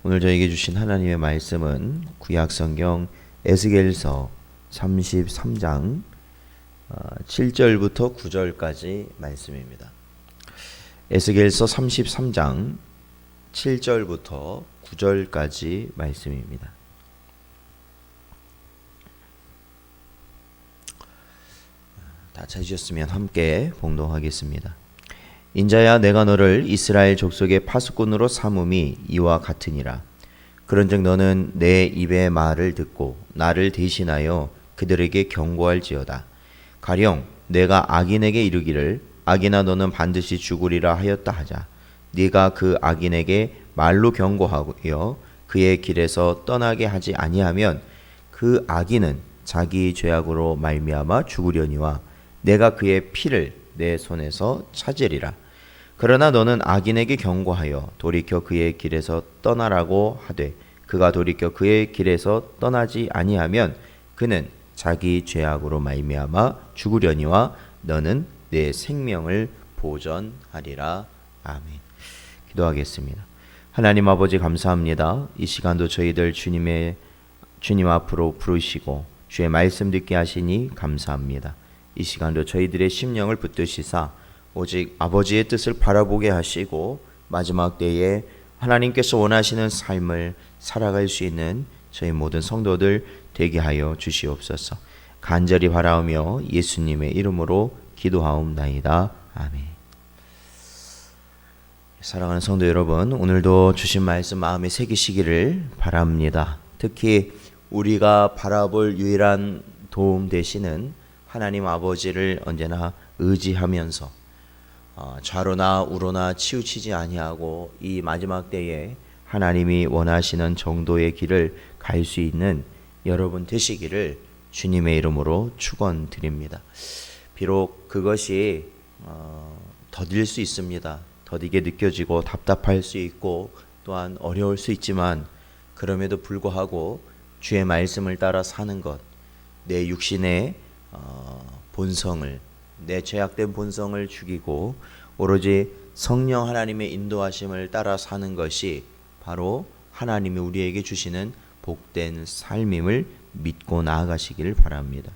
오늘 저에게 주신 하나님의 말씀은 구약성경 에스겔서 33장 7절부터 9절까지 말씀입니다. 에스겔서 33장 7절부터 9절까지 말씀입니다. 다 찾으셨으면 함께 봉독하겠습니다. 인자야, 내가 너를 이스라엘 족속의 파수꾼으로 삼음이 이와 같으니라. 그런즉 너는 내 입의 말을 듣고 나를 대신하여 그들에게 경고할지어다. 가령 내가 악인에게 이르기를 악인아 너는 반드시 죽으리라 하였다 하자. 네가 그 악인에게 말로 경고하여 그의 길에서 떠나게 하지 아니하면 그 악인은 자기 죄악으로 말미암아 죽으려니와 내가 그의 피를 내 손에서 찾으리라. 그러나 너는 악인에게 경고하여 돌이켜 그의 길에서 떠나라고 하되 그가 돌이켜 그의 길에서 떠나지 아니하면 그는 자기 죄악으로 말미암아 죽으려니와 너는 내 생명을 보전하리라. 아멘. 기도하겠습니다. 하나님 아버지, 감사합니다. 이 시간도 저희들 주님 앞으로 부르시고 주의 말씀 듣게 하시니 감사합니다. 이 시간도 저희들의 심령을 붙드시사 오직 아버지의 뜻을 바라보게 하시고 마지막 때에 하나님께서 원하시는 삶을 살아갈 수 있는 저희 모든 성도들 되게 하여 주시옵소서. 간절히 바라오며 예수님의 이름으로 기도하옵나이다. 아멘. 사랑하는 성도 여러분, 오늘도 주신 말씀 마음에 새기시기를 바랍니다. 특히 우리가 바라볼 유일한 도움 되시는 하나님 아버지를 언제나 의지하면서 좌로나 우로나 치우치지 아니하고 이 마지막 때에 하나님이 원하시는 정도의 길을 갈 수 있는 여러분 되시기를 주님의 이름으로 축원드립니다. 비록 그것이 더딜 수 있습니다. 더디게 느껴지고 답답할 수 있고 또한 어려울 수 있지만 그럼에도 불구하고 주의 말씀을 따라 사는 것, 내 육신의 본성을, 내 죄악된 본성을 죽이고 오로지 성령 하나님의 인도하심을 따라 사는 것이 바로 하나님이 우리에게 주시는 복된 삶임을 믿고 나아가시기를 바랍니다.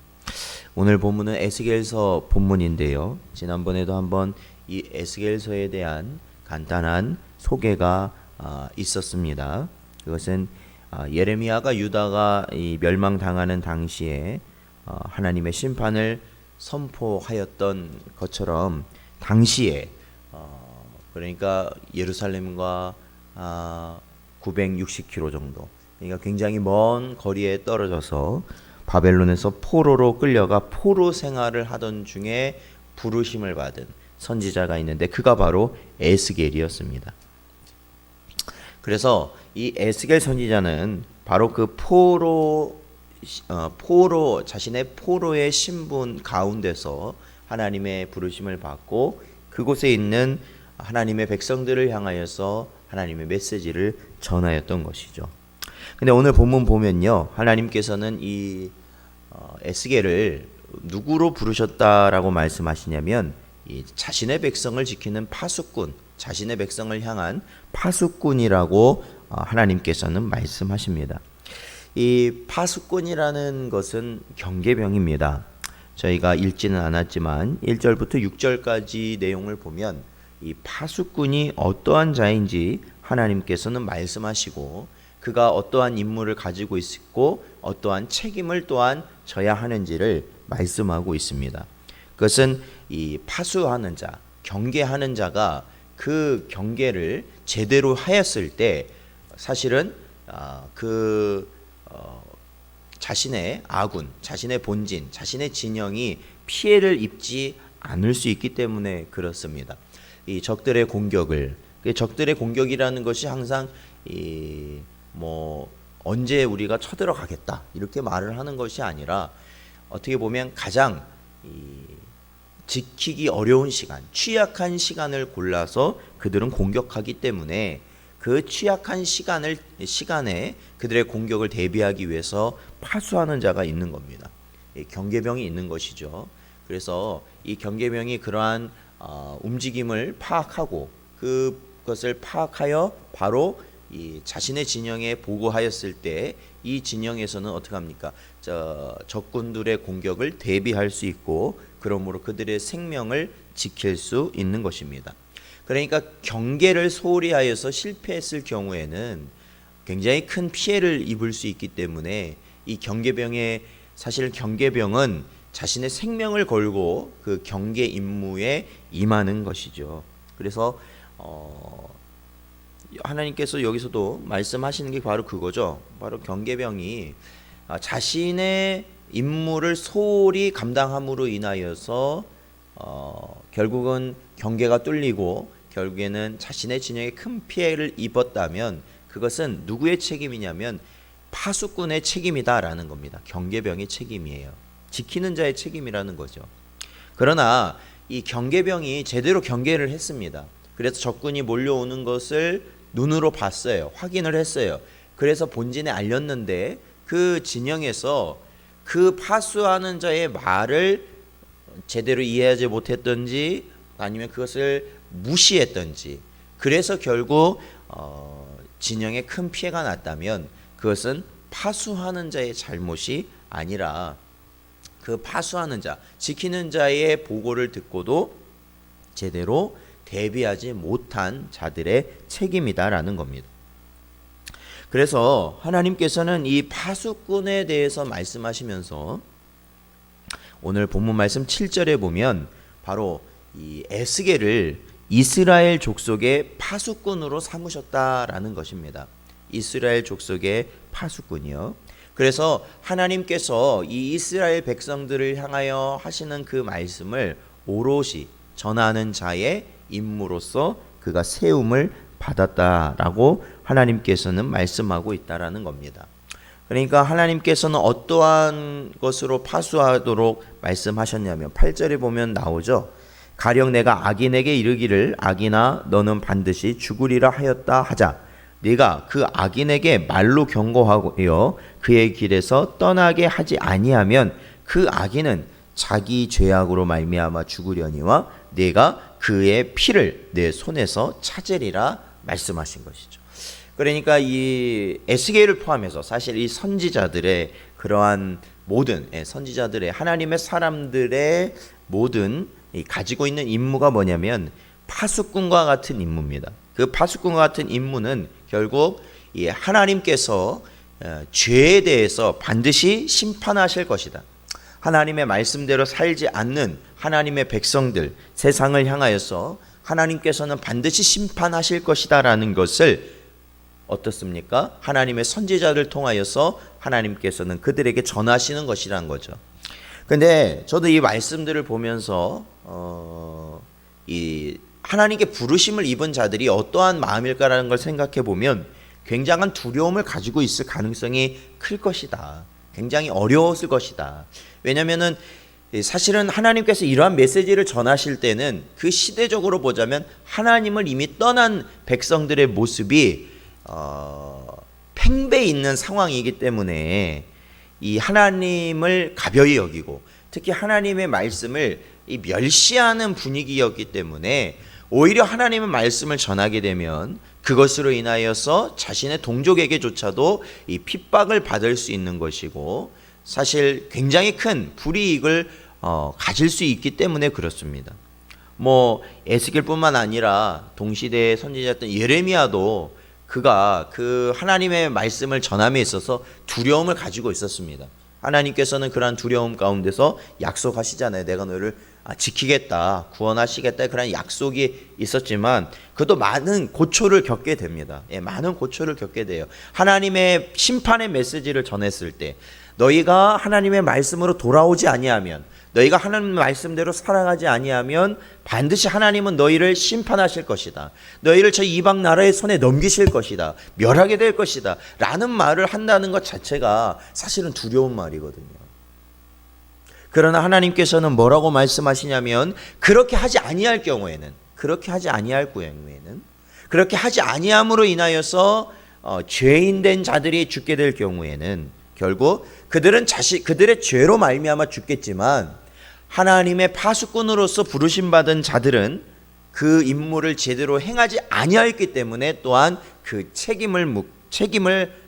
오늘 본문은 에스겔서 본문인데요. 지난번에도 한번 이 에스겔서에 대한 간단한 소개가 있었습니다. 그것은 예레미야가 유다가 멸망당하는 당시에 하나님의 심판을 선포하였던 것처럼 당시에 그러니까 예루살렘과 960km 정도, 그러니까 굉장히 먼 거리에 떨어져서 바벨론에서 포로로 끌려가 포로 생활을 하던 중에 부르심을 받은 선지자가 있는데 그가 바로 에스겔이었습니다. 그래서 이 에스겔 선지자는 바로 그 자신의 포로의 신분 가운데서 하나님의 부르심을 받고 그곳에 있는 하나님의 백성들을 향하여서 하나님의 메시지를 전하였던 것이죠. 근데 오늘 본문 보면요, 하나님께서는 이 에스겔을 누구로 부르셨다라고 말씀하시냐면 이 자신의 백성을 지키는 파수꾼, 자신의 백성을 향한 파수꾼이라고 하나님께서는 말씀하십니다. 이 파수꾼이라는 것은 경계병입니다. 저희가 읽지는 않았지만 1절부터 6절까지 내용을 보면 이 파수꾼이 어떠한 자인지 하나님께서는 말씀하시고 그가 어떠한 임무를 가지고 있고 어떠한 책임을 또한 져야 하는지를 말씀하고 있습니다. 그것은 이 파수하는 자, 경계하는 자가 그 경계를 제대로 하였을 때 사실은 자신의 아군, 자신의 본진, 자신의 진영이 피해를 입지 않을 수 있기 때문에 그렇습니다. 이 적들의 공격이라는 것이 항상 언제 우리가 쳐들어가겠다 이렇게 말을 하는 것이 아니라 어떻게 보면 가장 지키기 어려운 시간, 취약한 시간을 골라서 그들은 공격하기 때문에 그 취약한 시간에 그들의 공격을 대비하기 위해서 파수하는 자가 있는 겁니다. 경계병이 있는 것이죠. 그래서 이 경계병이 그러한 움직임을 파악하고 그것을 파악하여 바로 이 자신의 진영에 보고하였을 때 이 진영에서는 어떻게 합니까? 적군들의 공격을 대비할 수 있고 그러므로 그들의 생명을 지킬 수 있는 것입니다. 그러니까 경계를 소홀히 하여서 실패했을 경우에는 굉장히 큰 피해를 입을 수 있기 때문에 이 사실 경계병은 자신의 생명을 걸고 그 경계 임무에 임하는 것이죠. 그래서 하나님께서 여기서도 말씀하시는 게 바로 그거죠. 바로 경계병이 자신의 임무를 소홀히 감당함으로 인하여서 결국은 경계가 뚫리고 결국에는 자신의 진영에 큰 피해를 입었다면 그것은 누구의 책임이냐면 파수꾼의 책임이다라는 겁니다. 경계병의 책임이에요. 지키는 자의 책임이라는 거죠. 그러나 이 경계병이 제대로 경계를 했습니다. 그래서 적군이 몰려오는 것을 눈으로 봤어요. 확인을 했어요. 그래서 본진에 알렸는데 그 진영에서 그 파수하는 자의 말을 제대로 이해하지 못했던지 아니면 그것을 무시했던지 그래서 결국 진영에 큰 피해가 났다면 그것은 파수하는 자의 잘못이 아니라 그 파수하는 자, 지키는 자의 보고를 듣고도 제대로 대비하지 못한 자들의 책임이다라는 겁니다. 그래서 하나님께서는 이 파수꾼에 대해서 말씀하시면서 오늘 본문 말씀 7절에 보면 바로 이 에스겔을 이스라엘 족속의 파수꾼으로 삼으셨다라는 것입니다. 이스라엘 족속의 파수꾼이요. 그래서 하나님께서 이 이스라엘 백성들을 향하여 하시는 그 말씀을 오롯이 전하는 자의 임무로서 그가 세움을 받았다라고 하나님께서는 말씀하고 있다라는 겁니다. 그러니까 하나님께서는 어떠한 것으로 파수하도록 말씀하셨냐면 8절에 보면 나오죠. 가령 내가 악인에게 이르기를 악인아 너는 반드시 죽으리라 하였다 하자 네가 그 악인에게 말로 경고하여 그의 길에서 떠나게 하지 아니하면 그 악인은 자기 죄악으로 말미암아 죽으려니와 네가 그의 피를 내 손에서 찾으리라 말씀하신 것이죠. 그러니까 이 에스겔을 포함해서 사실 이 선지자들의 그러한 모든 선지자들의 하나님의 사람들의 모든 가지고 있는 임무가 뭐냐면 파수꾼과 같은 임무입니다. 그 파수꾼과 같은 임무는 결국 이 하나님께서 죄에 대해서 반드시 심판하실 것이다. 하나님의 말씀대로 살지 않는 하나님의 백성들, 세상을 향하여서 하나님께서는 반드시 심판하실 것이다라는 것을 어떻습니까? 하나님의 선지자를 통하여서 하나님께서는 그들에게 전하시는 것이라는 거죠. 근데 저도 이 말씀들을 보면서 이 하나님께 부르심을 입은 자들이 어떠한 마음일까라는 걸 생각해 보면 굉장한 두려움을 가지고 있을 가능성이 클 것이다. 굉장히 어려웠을 것이다. 왜냐하면은 사실은 하나님께서 이러한 메시지를 전하실 때는 그 시대적으로 보자면 하나님을 이미 떠난 백성들의 모습이 팽배해 있는 상황이기 때문에 이 하나님을 가벼이 여기고 특히 하나님의 말씀을 멸시하는 분위기였기 때문에 오히려 하나님의 말씀을 전하게 되면 그것으로 인하여서 자신의 동족에게조차도 이 핍박을 받을 수 있는 것이고 사실 굉장히 큰 불이익을 가질 수 있기 때문에 그렇습니다. 뭐 에스겔뿐만 아니라 동시대의 선지자였던 예레미야도 그가 그 하나님의 말씀을 전함에 있어서 두려움을 가지고 있었습니다. 하나님께서는 그러한 두려움 가운데서 약속하시잖아요. 내가 너를 지키겠다, 구원하시겠다 그런 약속이 있었지만 그도 많은 고초를 겪게 됩니다. 많은 고초를 겪게 돼요. 하나님의 심판의 메시지를 전했을 때 너희가 하나님의 말씀으로 돌아오지 아니하면 너희가 하나님의 말씀대로 살아가지 아니하면 반드시 하나님은 너희를 심판하실 것이다. 너희를 저 이방 나라의 손에 넘기실 것이다. 멸하게 될 것이다. 라는 말을 한다는 것 자체가 사실은 두려운 말이거든요. 그러나 하나님께서는 뭐라고 말씀하시냐면 그렇게 하지 아니할 경우에는 그렇게 하지 아니함으로 인하여서 죄인 된 자들이 죽게 될 경우에는 결국 그들의 죄로 말미암아 죽겠지만 하나님의 파수꾼으로서 부르심 받은 자들은 그 임무를 제대로 행하지 아니하였기 때문에 또한 그 책임을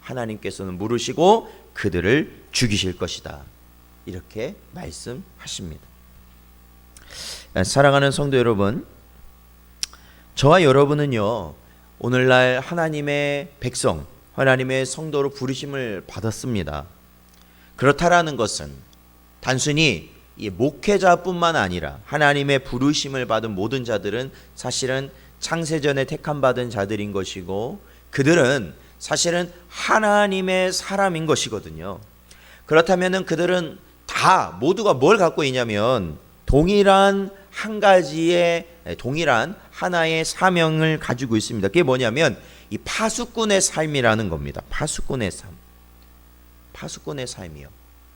하나님께서는 물으시고 그들을 죽이실 것이다. 이렇게 말씀하십니다. 사랑하는 성도 여러분, 저와 여러분은요, 오늘날 하나님의 백성, 하나님의 성도로 부르심을 받았습니다. 그렇다라는 것은 단순히 이 목회자뿐만 아니라 하나님의 부르심을 받은 모든 자들은 사실은 창세전에 택함받은 자들인 것이고, 그들은 사실은 하나님의 사람인 것이거든요. 그렇다면 그들은 다 모두가 뭘 갖고 있냐면 동일한 하나의 사명을 가지고 있습니다. 그게 뭐냐면 이 파수꾼의 삶이라는 겁니다. 파수꾼의 삶. 파수꾼의 삶이요.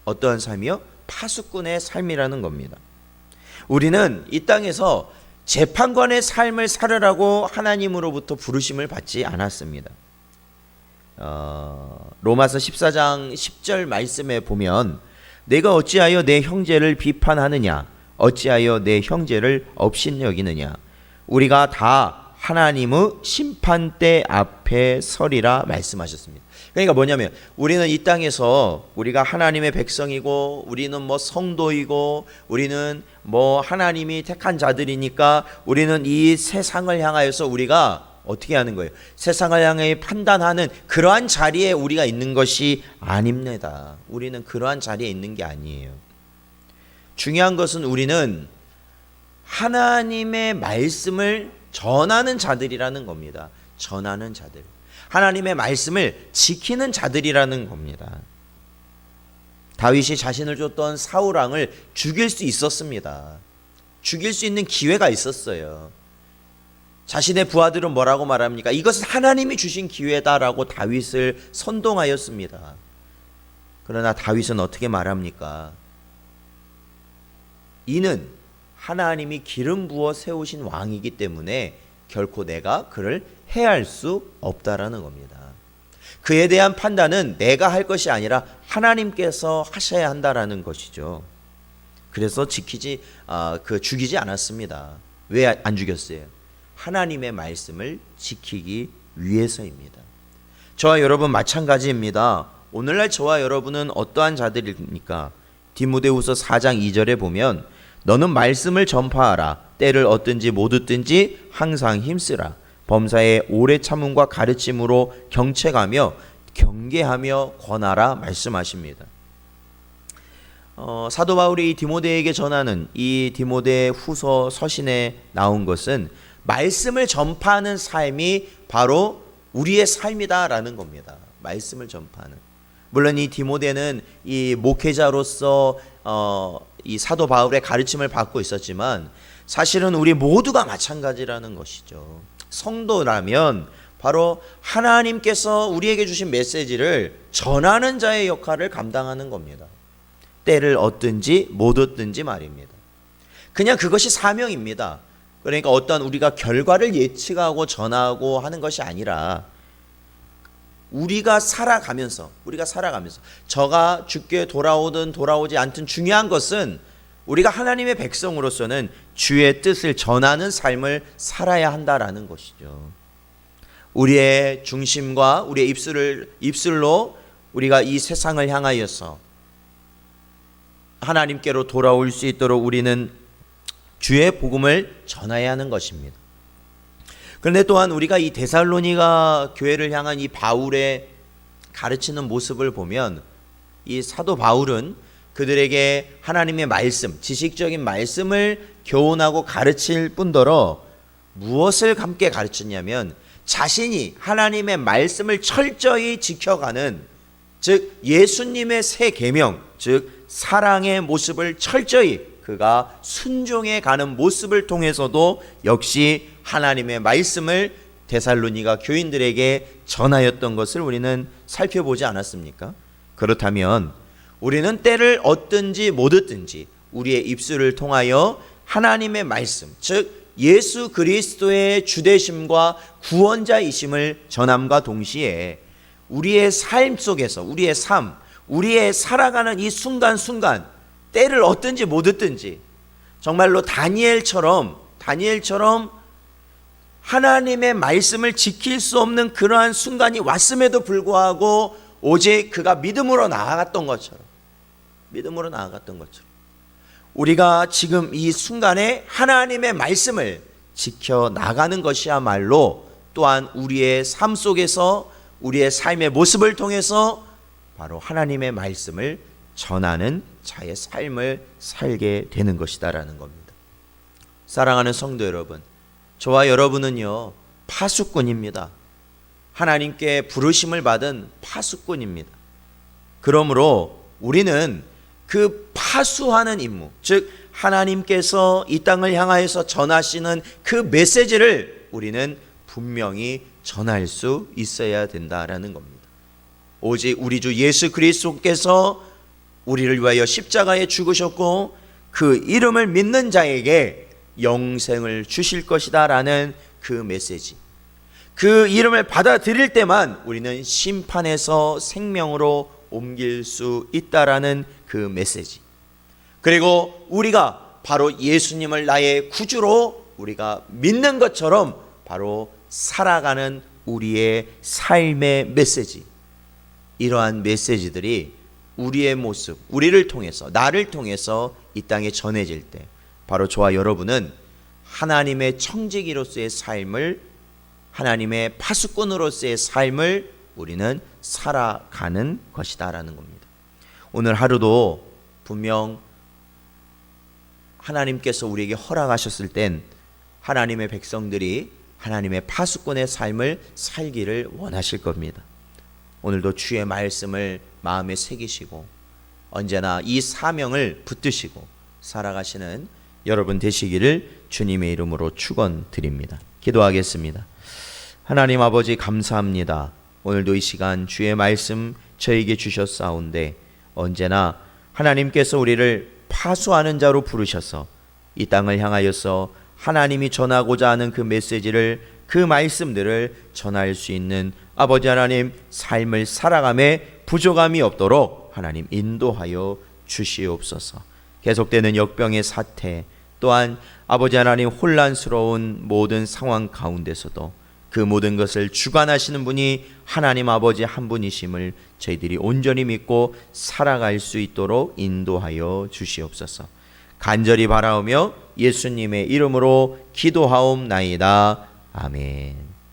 어떠한 삶이요? 파수꾼의 삶이라는 겁니다. 우리는 이 땅에서 재판관의 삶을 살으라고 하나님으로부터 부르심을 받지 않았습니다. 로마서 14장 10절 말씀에 보면 내가 어찌하여 내 형제를 비판하느냐, 어찌하여 내 형제를 업신여기느냐, 우리가 다 하나님의 심판대 앞에 서리라 말씀하셨습니다. 그러니까 뭐냐면 우리는 이 땅에서 우리가 하나님의 백성이고 우리는 뭐 성도이고 우리는 뭐 하나님이 택한 자들이니까 우리는 이 세상을 향하여서 우리가 어떻게 하는 거예요? 세상을 향해 판단하는 그러한 자리에 우리가 있는 것이 아닙니다. 우리는 그러한 자리에 있는 게 아니에요. 중요한 것은 우리는 하나님의 말씀을 전하는 자들이라는 겁니다. 전하는 자들. 하나님의 말씀을 지키는 자들이라는 겁니다. 다윗이 자신을 줬던 사울 왕을 죽일 수 있었습니다. 죽일 수 있는 기회가 있었어요. 자신의 부하들은 뭐라고 말합니까? 이것은 하나님이 주신 기회다라고 다윗을 선동하였습니다. 그러나 다윗은 어떻게 말합니까? 이는 하나님이 기름 부어 세우신 왕이기 때문에 결코 내가 그를 해할 수 없다라는 겁니다. 그에 대한 판단은 내가 할 것이 아니라 하나님께서 하셔야 한다라는 것이죠. 그래서 죽이지 않았습니다. 왜 안 죽였어요? 하나님의 말씀을 지키기 위해서입니다. 저와 여러분 마찬가지입니다. 오늘날 저와 여러분은 어떠한 자들입니까? 디모데후서 4장 2절에 보면 너는 말씀을 전파하라. 때를 얻든지 못 얻든지 항상 힘쓰라. 범사에 오래 참음과 가르침으로 경책하며 경계하며 권하라 말씀하십니다. 사도 바울이 디모데에게 전하는 이 디모데 후서 서신에 나온 것은 말씀을 전파하는 삶이 바로 우리의 삶이다라는 겁니다. 말씀을 전파하는. 물론 이 디모데는 이 목회자로서 이 사도 바울의 가르침을 받고 있었지만 사실은 우리 모두가 마찬가지라는 것이죠. 성도라면 바로 하나님께서 우리에게 주신 메시지를 전하는 자의 역할을 감당하는 겁니다. 때를 얻든지 못 얻든지 말입니다. 그냥 그것이 사명입니다. 그러니까 어떤 우리가 결과를 예측하고 전하고 하는 것이 아니라 우리가 살아가면서 저가 죽게 돌아오든 돌아오지 않든 중요한 것은 우리가 하나님의 백성으로서는 주의 뜻을 전하는 삶을 살아야 한다라는 것이죠. 우리의 중심과 우리의 입술로 우리가 이 세상을 향하여서 하나님께로 돌아올 수 있도록 우리는 주의 복음을 전해야 하는 것입니다. 그런데 또한 우리가 이 데살로니가 교회를 향한 이 바울의 가르치는 모습을 보면 이 사도 바울은 그들에게 하나님의 말씀, 지식적인 말씀을 교훈하고 가르칠 뿐더러 무엇을 함께 가르쳤냐면 자신이 하나님의 말씀을 철저히 지켜가는, 즉 예수님의 새 계명, 즉 사랑의 모습을 철저히 그가 순종해 가는 모습을 통해서도 역시 하나님의 말씀을 데살로니가 교인들에게 전하였던 것을 우리는 살펴보지 않았습니까? 그렇다면 우리는 때를 얻든지 못 얻든지 우리의 입술을 통하여 하나님의 말씀, 즉 예수 그리스도의 주되심과 구원자이심을 전함과 동시에 우리의 삶 속에서 우리의 살아가는 이 순간순간 때를 얻든지 못 얻든지 정말로 다니엘처럼 하나님의 말씀을 지킬 수 없는 그러한 순간이 왔음에도 불구하고 오직 그가 믿음으로 나아갔던 것처럼 우리가 지금 이 순간에 하나님의 말씀을 지켜 나가는 것이야말로 또한 우리의 삶 속에서 우리의 삶의 모습을 통해서 바로 하나님의 말씀을 전하는 자의 삶을 살게 되는 것이다라는 겁니다. 사랑하는 성도 여러분, 저와 여러분은요 파수꾼입니다. 하나님께 부르심을 받은 파수꾼입니다. 그러므로 우리는 그 파수하는 임무, 즉 하나님께서 이 땅을 향하여서 전하시는 그 메시지를 우리는 분명히 전할 수 있어야 된다라는 겁니다. 오직 우리 주 예수 그리스도께서 우리를 위하여 십자가에 죽으셨고 그 이름을 믿는 자에게 영생을 주실 것이다 라는 그 메시지, 그 이름을 받아들일 때만 우리는 심판에서 생명으로 옮길 수 있다라는 그 메시지, 그리고 우리가 바로 예수님을 나의 구주로 우리가 믿는 것처럼 바로 살아가는 우리의 삶의 메시지, 이러한 메시지들이 우리의 모습, 우리를 통해서, 나를 통해서 이 땅에 전해질 때 바로 저와 여러분은 하나님의 청지기로서의 삶을, 하나님의 파수꾼으로서의 삶을 우리는 살아가는 것이다라는 겁니다. 오늘 하루도 분명 하나님께서 우리에게 허락하셨을 땐 하나님의 백성들이 하나님의 파수꾼의 삶을 살기를 원하실 겁니다. 오늘도 주의 말씀을 마음에 새기시고 언제나 이 사명을 붙드시고 살아가시는 여러분 되시기를 주님의 이름으로 축원드립니다. 기도하겠습니다. 하나님 아버지 감사합니다. 오늘도 이 시간 주의 말씀 저에게 주셨사온데 언제나 하나님께서 우리를 파수하는 자로 부르셔서 이 땅을 향하여서 하나님이 전하고자 하는 그 메시지를, 그 말씀들을 전할 수 있는 아버지 하나님 삶을 살아감에 부족함이 없도록 하나님 인도하여 주시옵소서. 계속되는 역병의 사태, 또한 아버지 하나님 혼란스러운 모든 상황 가운데서도 그 모든 것을 주관하시는 분이 하나님 아버지 한 분이심을 저희들이 온전히 믿고 살아갈 수 있도록 인도하여 주시옵소서. 간절히 바라오며 예수님의 이름으로 기도하옵나이다. 아멘.